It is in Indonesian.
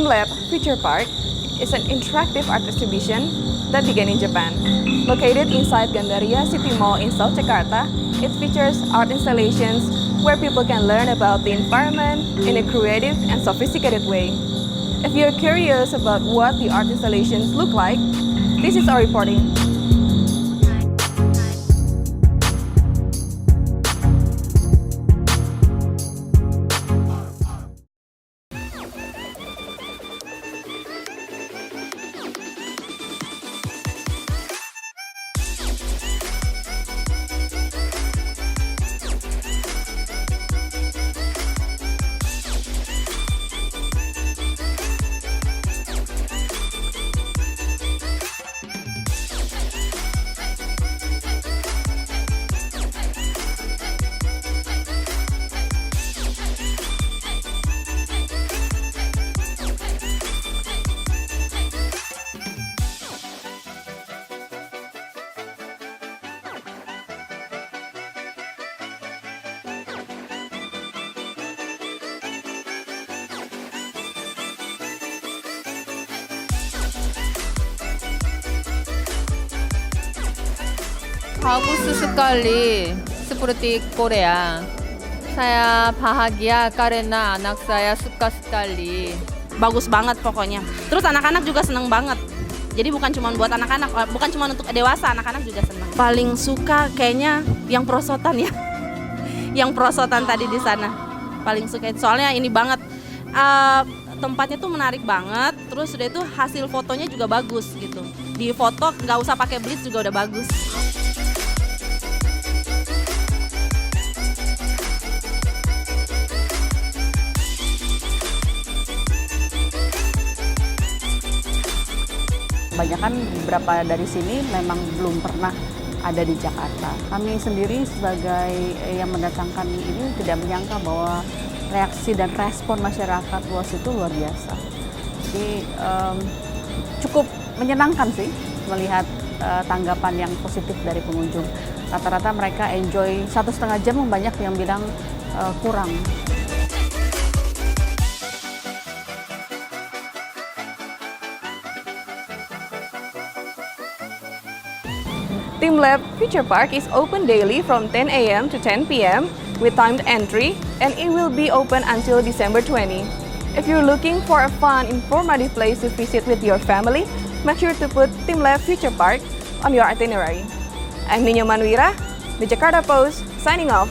teamLab Future Park is an interactive art exhibition that began in Japan. Located inside Gandaria City Mall in South Jakarta, it features art installations where people can learn about the environment in a creative and sophisticated way. If you're curious about what the art installations look like, this is our reporting. Bagus sekali seperti Korea. Saya bahagia karena anak saya suka sekali. Bagus banget pokoknya. Terus anak-anak juga seneng banget. Jadi bukan cuma buat anak-anak, bukan cuma untuk dewasa, anak-anak juga seneng. Paling suka kayaknya yang perosotan ya. Yang perosotan tadi di sana. Paling suka itu soalnya ini banget. Tempatnya tuh menarik banget. Terus udah itu hasil fotonya juga bagus gitu. Di foto nggak usah pakai blitz juga udah bagus. Kebanyakan beberapa dari sini memang belum pernah ada di Jakarta. Kami sendiri sebagai yang mendatangkan ini tidak menyangka bahwa reaksi dan respon masyarakat luas itu luar biasa. Jadi cukup menyenangkan sih melihat tanggapan yang positif dari pengunjung. Rata-rata mereka enjoy 1,5 jam, banyak yang bilang kurang. teamLab Future Park is open daily from 10 a.m. to 10 p.m. with timed entry, and it will be open until December 20. If you're looking for a fun, informative place to visit with your family, make sure to put teamLab Future Park on your itinerary. I'm Nyoman Wira, the Jakarta Post, signing off.